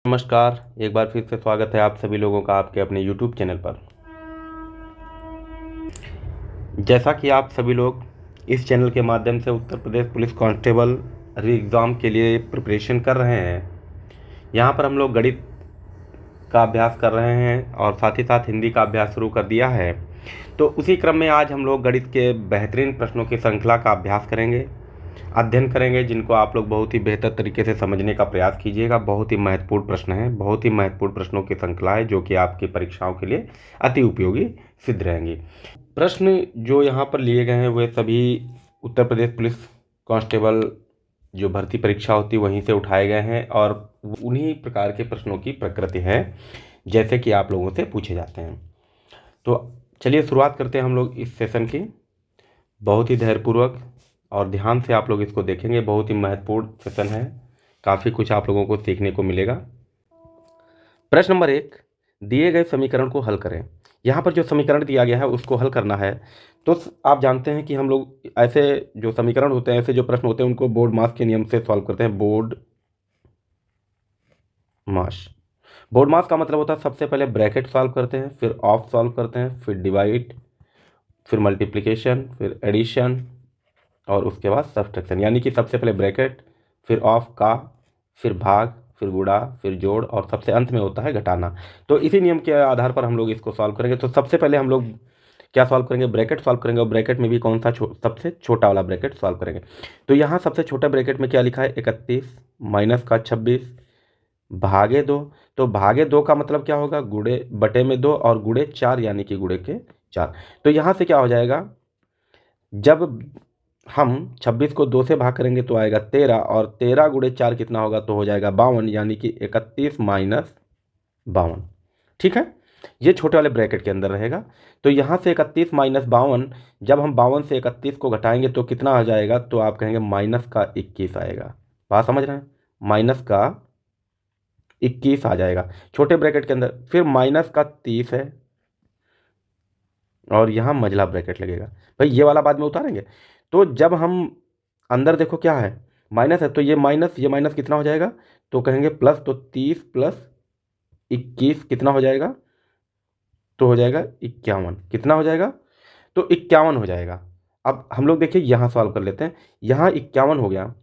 नमस्कार। एक बार फिर से स्वागत है आप सभी लोगों का आपके अपने YouTube चैनल पर। जैसा कि आप सभी लोग इस चैनल के माध्यम से उत्तर प्रदेश पुलिस कांस्टेबल री एग्ज़ाम के लिए प्रिपरेशन कर रहे हैं, यहाँ पर हम लोग गणित का अभ्यास कर रहे हैं और साथ ही साथ हिंदी का अभ्यास शुरू कर दिया है। तो उसी क्रम में आज हम लोग गणित के बेहतरीन प्रश्नों की श्रृंखला का अभ्यास करेंगे, अध्ययन करेंगे, जिनको आप लोग बहुत ही बेहतर तरीके से समझने का प्रयास कीजिएगा। बहुत ही महत्वपूर्ण प्रश्न है, बहुत ही महत्वपूर्ण प्रश्नों की श्रृंखला है जो कि आपकी परीक्षाओं के लिए अति उपयोगी सिद्ध रहेंगी। प्रश्न जो यहाँ पर लिए गए हैं वे सभी उत्तर प्रदेश पुलिस कांस्टेबल जो भर्ती परीक्षा होती है वहीं से उठाए गए हैं और उन्हीं प्रकार के प्रश्नों की प्रकृति है जैसे कि आप लोगों से पूछे जाते हैं। तो चलिए शुरुआत करते हैं हम लोग इस सेशन की। बहुत ही धैर्यपूर्वक और ध्यान से आप लोग इसको देखेंगे। बहुत ही महत्वपूर्ण सेशन है, काफ़ी कुछ आप लोगों को सीखने को मिलेगा। प्रश्न नंबर 1, दिए गए समीकरण को हल करें। यहाँ पर जो समीकरण दिया गया है उसको हल करना है। तो आप जानते हैं कि हम लोग ऐसे जो समीकरण होते हैं, ऐसे जो प्रश्न होते हैं, उनको बोर्ड मास के नियम से सॉल्व करते हैं। बोर्ड मास का मतलब होता है सबसे पहले ब्रैकेट सॉल्व करते हैं, फिर ऑफ सॉल्व करते हैं, फिर डिवाइड, फिर मल्टीप्लिकेशन, फिर एडिशन और उसके बाद सब्ट्रैक्शन। यानी कि सबसे पहले ब्रैकेट, फिर ऑफ का, फिर भाग, फिर गुणा, फिर जोड़ और सबसे अंत में होता है घटाना। तो इसी नियम के आधार पर हम लोग इसको सॉल्व करेंगे। तो सबसे पहले हम लोग क्या सॉल्व करेंगे? ब्रैकेट सॉल्व करेंगे और ब्रैकेट में भी कौन सा सबसे छोटा वाला ब्रैकेट सॉल्व करेंगे। तो यहाँ सबसे छोटा ब्रैकेट में क्या लिखा है? 31 माइनस का 26 भागे 2। तो भागे 2 का मतलब क्या होगा? गुणे बटे में 2 और गुणे 4 यानी कि गुणे के 4। तो यहाँ से क्या हो जाएगा? जब हम 26 को 2 से भाग करेंगे तो आएगा 13 और 13 गुणे 4 कितना होगा? तो हो जाएगा 52, यानी कि 31 माइनस 52। ठीक है, ये छोटे वाले ब्रैकेट के अंदर रहेगा। तो यहाँ से 31 माइनस 52, जब हम 52 से 31 को घटाएंगे तो कितना आ जाएगा? तो आप कहेंगे माइनस का 21 आएगा। बात समझ रहे हैं? माइनस का 21 आ जाएगा छोटे ब्रैकेट के अंदर। फिर माइनस का 30 है और यहाँ मंझला ब्रैकेट लगेगा। भाई ये वाला बाद में उतारेंगे। तो जब हम अंदर देखो क्या है? माइनस है, तो ये माइनस कितना हो जाएगा? तो कहेंगे प्लस। तो 30 प्लस 21 कितना हो जाएगा? तो हो जाएगा 51। कितना हो जाएगा? तो 51 हो जाएगा। अब हम लोग देखिए यहाँ सॉल्व कर लेते हैं। यहाँ 51 हो गया,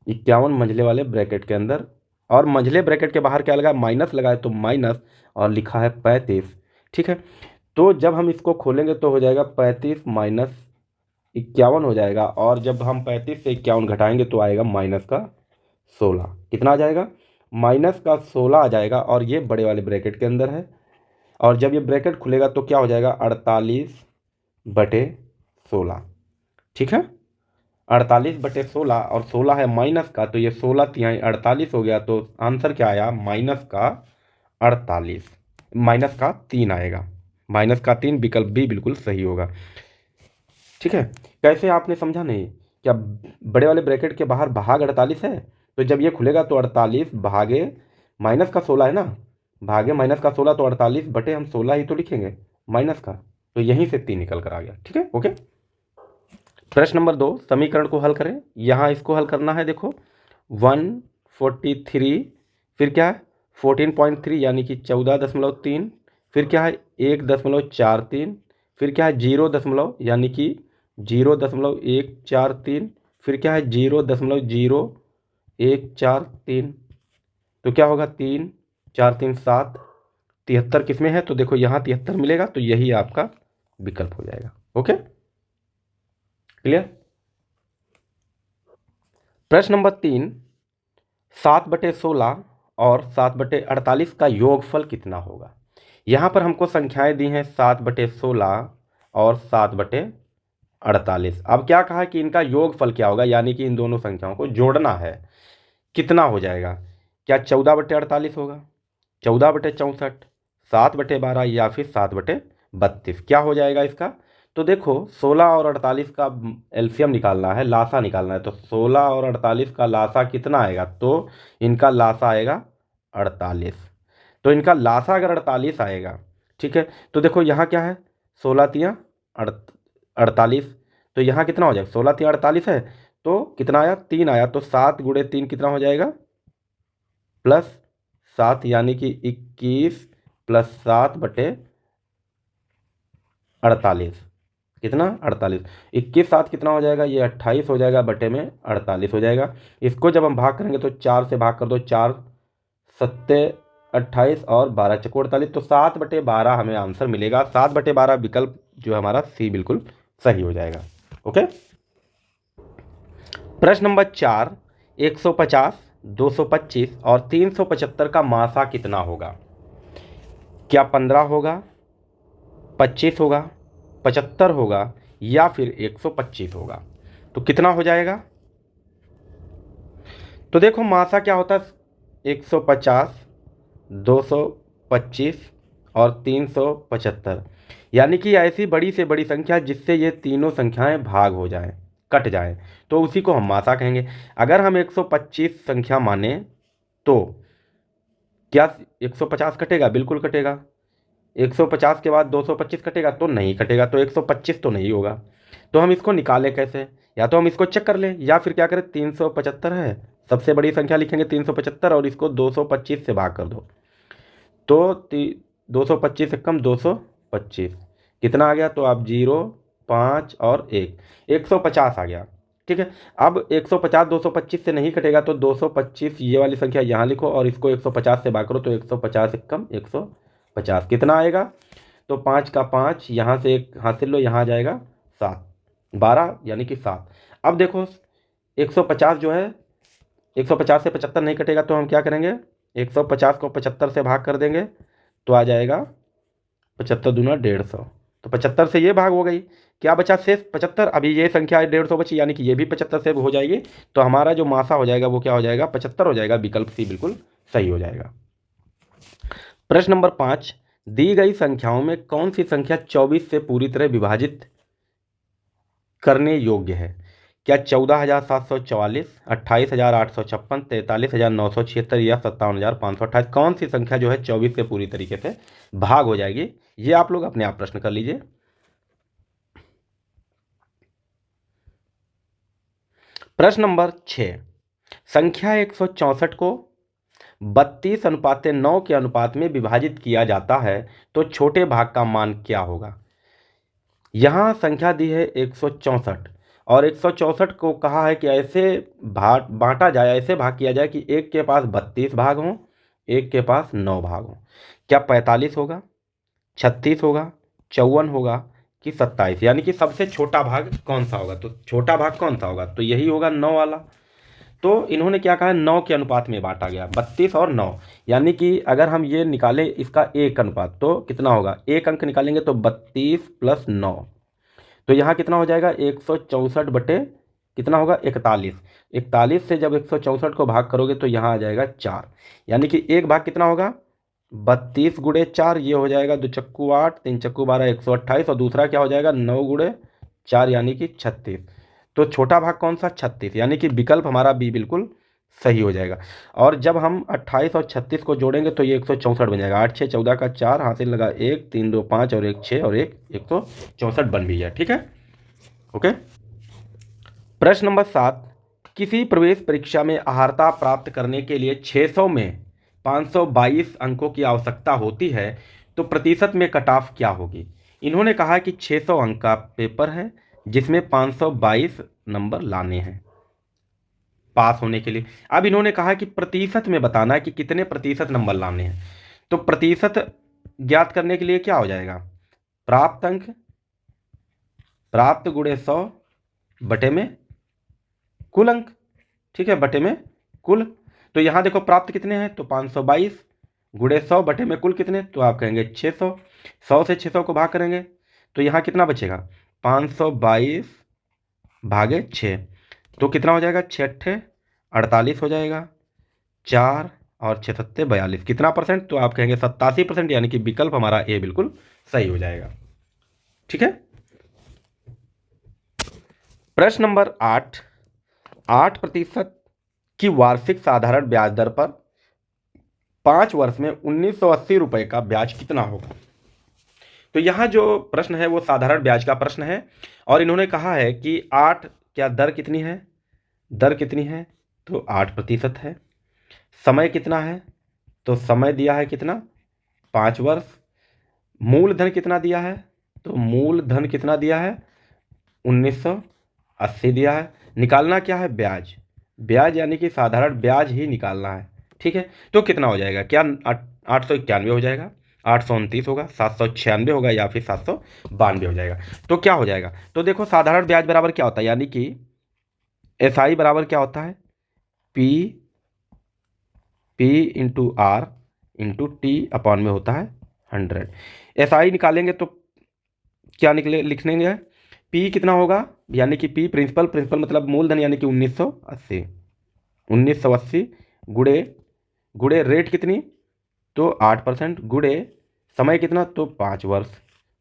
51 मंझले वाले ब्रैकेट के अंदर, और मंझले ब्रैकेट के बाहर क्या लगा? माइनस लगाए तो माइनस, और लिखा है 35। ठीक है, तो जब हम इसको खोलेंगे तो हो जाएगा 35 माइनस 51 हो जाएगा। और जब हम 35 से 51 घटाएंगे तो आएगा माइनस का 16। कितना आ जाएगा? माइनस का 16 आ जाएगा और ये बड़े वाले ब्रैकेट के अंदर है। और जब ये ब्रैकेट खुलेगा तो क्या हो जाएगा? 48 बटे 16। ठीक है, 48 बटे 16 और 16 है माइनस का, तो ये 16 तिहाई 48 हो गया। तो आंसर क्या आया? माइनस का 48, माइनस का 3 आएगा। माइनस का 3 विकल्प बी बिल्कुल सही होगा। ठीक है, कैसे आपने समझा नहीं? क्या बड़े वाले ब्रैकेट के बाहर भाग 48 है, तो जब ये खुलेगा तो 48 भागे माइनस का 16 है ना, भागे माइनस का 16, तो 48 बटे हम 16 ही तो लिखेंगे माइनस का। तो यहीं से 3 निकल कर आ गया। ठीक है, ओके। प्रश्न नंबर 2, समीकरण को हल करें। यहाँ इसको हल करना है। देखो 143, फिर क्या है 14.3 यानी कि 14.3, फिर क्या है 1.43, फिर क्या है 0 यानी कि 0.143, फिर क्या है 0.0143। तो क्या होगा? 3 4 3 7, 73 किसमें है? तो देखो यहाँ 73 मिलेगा, तो यही आपका विकल्प हो जाएगा। Okay, clear. प्रश्न नंबर 3, 7/16 और 7/48 का योगफल कितना होगा? यहाँ पर हमको संख्याएं दी हैं 7/16 और 7/48। अब क्या कहा कि इनका योगफल क्या होगा, यानी कि इन दोनों संख्याओं को जोड़ना है। कितना हो जाएगा? क्या 14/48 होगा, 14/64, 7/12 या फिर 7/32? क्या हो जाएगा इसका? तो देखो 16 और 48 का एलसीएम निकालना है, लासा निकालना है। तो 16 और 48 का लासा कितना आएगा? तो इनका लासा आएगा 48। तो इनका लासा अगर 48 आएगा, ठीक है, तो देखो यहाँ क्या है? 16 तिया 48, तो यहाँ कितना हो जाएगा? 16 तिया 48 है, तो कितना आया? 3 आया। तो 7 गुणे 3 कितना हो जाएगा? प्लस 7 यानी कि 21 प्लस 7/48। कितना? 48। 21 7 कितना हो जाएगा? ये 28 हो जाएगा, बटे में 48 हो जाएगा। इसको जब हम भाग करेंगे तो 4 से भाग कर दो, 4 सत्ते 28 और 12 चक्को 48, तो 7/12 हमें आंसर मिलेगा। 7/12 विकल्प जो है हमारा सी बिल्कुल सही हो जाएगा। ओके। प्रश्न नंबर 4, 150, 225 और 375 का मासा कितना होगा? क्या 15 होगा, 25 होगा, 75 होगा या फिर 125 होगा? तो कितना हो जाएगा? तो देखो मासा क्या होता है, 150, 225 और 375, यानी कि ऐसी बड़ी से बड़ी संख्या जिससे ये तीनों संख्याएं भाग हो जाएं, कट जाएं, तो उसी को हम मासा कहेंगे। अगर हम 125 संख्या माने तो क्या 150 कटेगा? बिल्कुल कटेगा। 150 के बाद 225 कटेगा? तो नहीं कटेगा। तो 125 तो नहीं होगा। तो हम इसको निकालें कैसे? या तो हम इसको चेक कर लें, या फिर क्या करें, 375 है, सबसे बड़ी संख्या लिखेंगे 375 और इसको 225 से भाग कर दो, तो 225 से कम 225 कितना आ गया? तो आप 0, 5 और 1, 150 आ गया। ठीक है। अब 150 225 से नहीं कटेगा, तो 225 ये वाली संख्या यहाँ लिखो और इसको 150 से भाग करो, तो 150 से कम 150 कितना आएगा? तो 5 का 5, यहाँ से एक हासिल लो, यहाँ आ जाएगा 7, 12 यानी कि 7। अब देखो 150 जो है, 150 से 75 नहीं कटेगा, तो हम क्या करेंगे, 150 को 75 से भाग कर देंगे, तो आ जाएगा 75 दूना 150। तो 75 से ये भाग हो गई, क्या बचा शेष 75। अभी ये संख्या 150 बची, यानी कि ये भी 75 से हो जाएगी। तो हमारा जो मासा हो जाएगा वो क्या हो जाएगा? 75 हो जाएगा। विकल्प सी बिल्कुल सही हो जाएगा। प्रश्न नंबर 5, दी गई संख्याओं में कौन सी संख्या 24 से पूरी तरह विभाजित करने योग्य है? क्या 14,744, 28,856, 43,976 या 57,528? कौन सी संख्या जो है 24 से पूरी तरीके से भाग हो जाएगी? ये आप लोग अपने आप प्रश्न कर लीजिए। प्रश्न नंबर 6, संख्या 164 को 32:9 के अनुपात में विभाजित किया जाता है, तो छोटे भाग का मान क्या होगा? यहाँ संख्या दी है 164 और 164 को कहा है कि ऐसे भाग बांटा जाए, ऐसे भाग किया जाए कि एक के पास 32 भाग हों, एक के पास 9 भाग हों। क्या 45 होगा, 36 होगा, 54 होगा कि 27? यानी कि सबसे छोटा भाग कौन सा होगा? तो छोटा भाग कौन सा होगा? तो यही होगा 9 वाला। तो इन्होंने क्या कहा है, 9 के अनुपात में बांटा गया, 32 और 9, यानी कि अगर हम ये निकालें इसका एक अनुपात, तो कितना होगा? एक अंक निकालेंगे तो 32 प्लस 9, तो यहाँ कितना हो जाएगा? 164 बटे कितना होगा? 41। 41 से जब 164 को भाग करोगे तो यहाँ आ जाएगा 4, यानी कि एक भाग कितना होगा? 32 गुणे 4, ये हो जाएगा 2 चक्कू 8, 3 चक्कू 12, 128, और दूसरा क्या हो जाएगा? 9 गुणे 4 यानी कि 36। तो छोटा भाग कौन सा? 36, यानी कि विकल्प हमारा बी बिल्कुल सही हो जाएगा। और जब हम 28 और 36 को जोड़ेंगे तो ये 164 बन जाएगा। 8 6 14 का 4, हासिल लगा 1, 3 2 5 और 1 6 और 1 164 बन भी गया। ठीक है। ओके। प्रश्न नंबर 7, किसी प्रवेश परीक्षा में अर्हता प्राप्त करने के लिए 600 में 522 अंकों की आवश्यकता होती है, तो प्रतिशत में कट ऑफ क्या होगी? इन्होंने कहा कि 600 अंक का पेपर है जिसमें 522 नंबर लाने हैं पास होने के लिए। अब इन्होंने कहा कि प्रतिशत में बताना है कि कितने प्रतिशत नंबर लाने हैं। तो प्रतिशत ज्ञात करने के लिए क्या हो जाएगा? प्राप्त अंक, प्राप्त गुणे 100 बटे में कुल अंक। ठीक है, बटे में कुल। तो यहाँ देखो प्राप्त कितने हैं, तो 522 गुणे 100 बटे में कुल कितने, तो आप कहेंगे 600। 100 से 600 को भाग करेंगे तो यहाँ कितना बचेगा? 522 भागे 6, तो कितना हो जाएगा? 6 अट्ठे 48 हो जाएगा, 4 और 6 सत्ते 42, कितना परसेंट? तो आप कहेंगे 87%, यानी कि विकल्प हमारा ए बिल्कुल सही हो जाएगा। ठीक है। प्रश्न नंबर 8, 8% की वार्षिक साधारण ब्याज दर पर 5 वर्ष में 1980 रुपये का ब्याज कितना होगा? तो यहाँ जो प्रश्न है वो साधारण ब्याज का प्रश्न है, और इन्होंने कहा है कि 8 क्या दर कितनी है? दर कितनी है? तो 8% है। समय कितना है? तो समय दिया है कितना, 5 वर्ष। मूलधन कितना दिया है, तो मूलधन कितना दिया है, 1980 दिया है। निकालना क्या है, ब्याज। ब्याज यानी कि साधारण ब्याज ही निकालना है, ठीक है। तो कितना हो जाएगा, क्या 891 हो जाएगा, 829 होगा, 796 होगा, या फिर 792 हो जाएगा। तो क्या हो जाएगा, तो देखो साधारण ब्याज बराबर क्या होता है, यानी कि SI बराबर क्या होता है, P into R into T upon में होता है 100। SI निकालेंगे तो क्या निकले, लिख लेंगे P कितना होगा, यानी कि P प्रिंसिपल मतलब मूलधन, यानी कि 1980 गुड़े गुड़े रेट कितनी, तो 8%, गुड़े समय कितना, तो 5 वर्ष,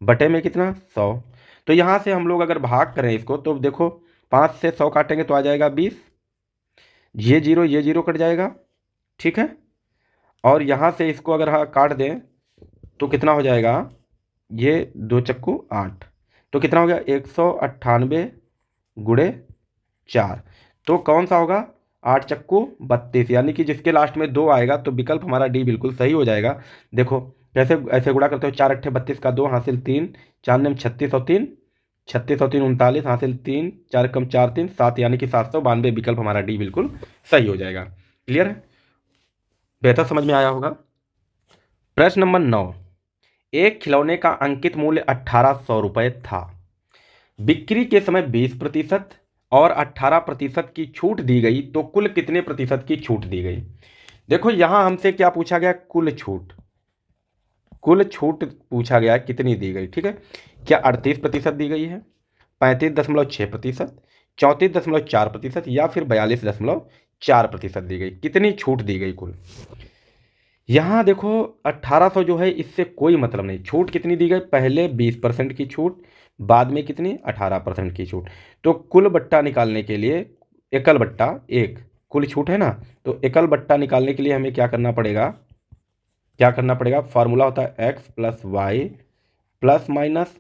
बटे में कितना, 100। तो यहाँ से हम लोग अगर भाग करें इसको, तो देखो 5 से 100 काटेंगे तो आ जाएगा 20, ये जीरो कट जाएगा, ठीक है। और यहाँ से इसको अगर हाँ काट दें तो कितना हो जाएगा, ये 2×8, तो कितना हो गया, 198 गुड़े 4। तो कौन सा होगा, 8×32, यानी कि जिसके लास्ट में 2 आएगा, तो विकल्प हमारा डी बिल्कुल सही हो जाएगा। देखो कैसे ऐसे गुणा करते हो, 4×8 = 32 का 2 हासिल 3, 4 ने 36 और 3, 36 और 3 39 हासिल 3, 4 कम 4 3 7, यानी कि 792, विकल्प हमारा डी बिल्कुल सही हो जाएगा। क्लियर है, बेहतर समझ में आया होगा। प्रश्न नंबर 9, एक खिलौने का अंकित मूल्य 1800 रुपये था, बिक्री के समय 20% और 18% की छूट दी गई, तो कुल कितने प्रतिशत की छूट दी गई। देखो यहां हमसे क्या पूछा गया, कुल छूट पूछा गया कितनी दी गई, ठीक है। क्या 38% दी गई है, 35.6%, 34.4%, या फिर 42.4% दी गई, कितनी छूट दी गई कुल। यहाँ देखो 1800 जो है इससे कोई मतलब नहीं, छूट कितनी दी गई, पहले 20% की छूट, बाद में कितनी, 18% की छूट। तो कुल बट्टा निकालने के लिए, एकल बट्टा एक, कुल छूट है ना, तो एकल बट्टा निकालने के लिए हमें क्या करना पड़ेगा, फार्मूला होता है x plus Y plus minus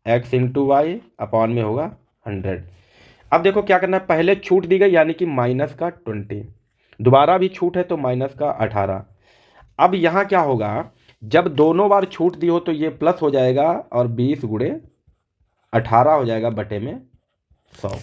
X into Y upon में होगा 100। अब देखो क्या करना है, पहले छूट दी गई यानी कि माइनस का 20, दोबारा भी छूट है तो माइनस का 18। अब यहाँ क्या होगा, जब दोनों बार छूट दी हो तो ये प्लस हो जाएगा और 20×18 हो जाएगा बटे में 100,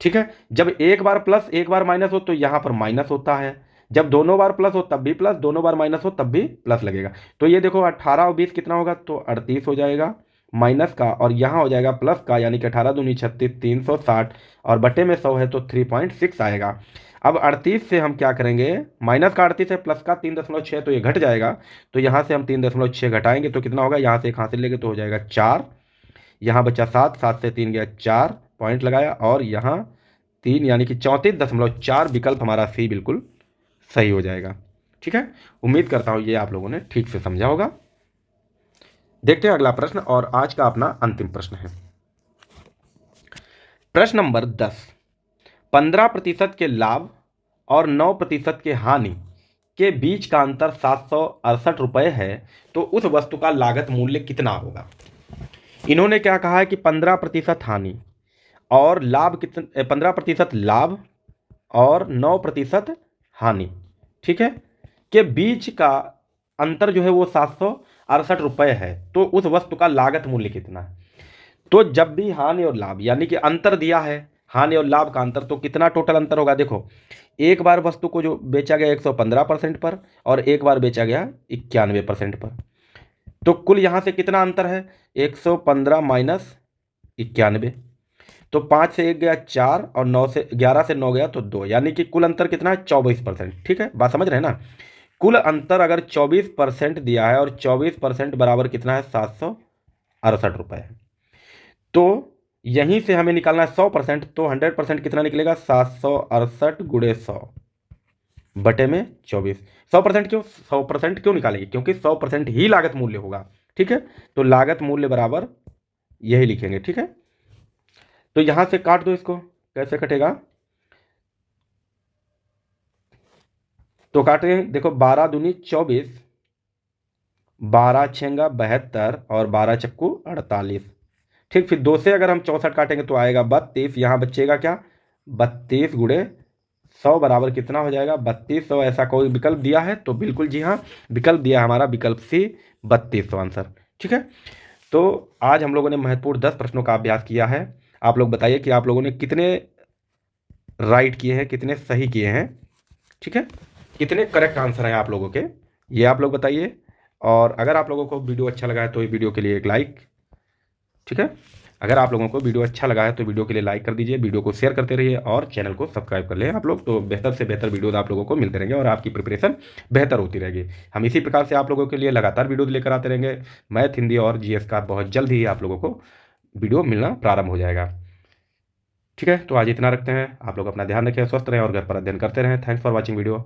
ठीक है। जब एक बार प्लस एक बार माइनस हो तो यहाँ पर माइनस होता है, जब दोनों बार प्लस हो तब भी प्लस, दोनों बार माइनस हो तब भी प्लस लगेगा। तो ये देखो 18 और 20 कितना होगा, तो 38 हो जाएगा माइनस का, और यहाँ हो जाएगा प्लस का, यानी कि 18 दूनी 36, 360, और बटे में 100 है तो 3.6 आएगा। अब 38 से हम क्या करेंगे, माइनस का 38 है, प्लस का 3.6, तो ये घट जाएगा, तो यहाँ से हम 3.6 घटाएंगे तो कितना होगा, यहाँ से एक हासिल लेंगे तो हो जाएगा 4, यहाँ बचा 7, 7 से 3 गया 4, पॉइंट लगाया, और यहाँ 3, यानी कि 34.4, विकल्प हमारा सी बिल्कुल सही हो जाएगा, ठीक है। उम्मीद करता हूँ ये आप लोगों ने ठीक से समझा होगा। देखते हैं अगला प्रश्न, और आज का अपना अंतिम प्रश्न है प्रश्न नंबर 10, 15% के लाभ और 9% के हानि के बीच का अंतर 768 रुपये है, तो उस वस्तु का लागत मूल्य कितना होगा। इन्होंने क्या कहा है कि 15% हानि और लाभ कितना, 15% लाभ और 9% हानि, ठीक है, के बीच का अंतर जो है वो 768 रुपये है, तो उस वस्तु का लागत मूल्य कितना है। तो जब भी हानि और लाभ, यानी कि अंतर दिया है, हानि और लाभ का अंतर, तो कितना टोटल अंतर होगा, देखो एक बार वस्तु को जो बेचा गया 115% पर, और एक बार बेचा गया 91% पर, तो कुल यहाँ से कितना अंतर है, 115 माइनस 91, तो 5 से 1 गया 4, और 9 से 11 से 9 गया तो 2, यानी कि कुल अंतर कितना है, 24%, ठीक है, बात समझ रहे हैं ना। कुल अंतर अगर 24% दिया है, और 24% बराबर कितना है, 768 रुपये है, तो यहीं से हमें निकालना है 100%, तो 100% कितना निकलेगा, 768 गुणे 100 बटे में 24। 100% क्यों, 100% क्यों निकालेंगे, क्योंकि 100% ही लागत मूल्य होगा, ठीक है। तो लागत मूल्य बराबर यही लिखेंगे, ठीक है। तो यहां से काट दो इसको, कैसे कटेगा, तो काटें, देखो 12 दूनी 24, 12 छेंगा 72, और 12 चक्कू 48, ठीक। फिर 2 से अगर हम 64 काटेंगे तो आएगा 32, यहाँ बचेगा क्या, 32 गुणे 100 बराबर कितना हो जाएगा 3200। ऐसा कोई विकल्प दिया है तो बिल्कुल जी हाँ, विकल्प दिया हमारा विकल्प सी 3200 आंसर। ठीक है, तो आज हम लोगों ने महत्वपूर्ण 10 प्रश्नों का अभ्यास किया है। आप लोग बताइए कि आप लोगों ने कितने राइट किए हैं, कितने सही किए हैं। ठीक है, कितने करेक्ट आंसर हैं आप लोगों के, ये आप लोग बताइए। और अगर आप लोगों को वीडियो अच्छा लगा है तो ये वीडियो के लिए एक लाइक। ठीक है, अगर आप लोगों को वीडियो अच्छा लगा है तो वीडियो के लिए लाइक कर दीजिए, वीडियो को शेयर करते रहिए और चैनल को सब्सक्राइब कर लें आप लोग, तो बेहतर से बेहतर वीडियोज आप लोगों को मिलते रहेंगे और आपकी प्रिपरेशन बेहतर होती रहेगी। हम इसी प्रकार से आप लोगों के लिए लगातार वीडियोज लेकर आते रहेंगे। मैथ, हिंदी और जीएस का बहुत जल्द ही आप लोगों को वीडियो मिलना प्रारंभ हो जाएगा। ठीक है, तो आज इतना रखते हैं। आप लोग अपना ध्यान रखें, स्वस्थ रहें और घर पर अध्ययन करते रहें। Thanks for watching video.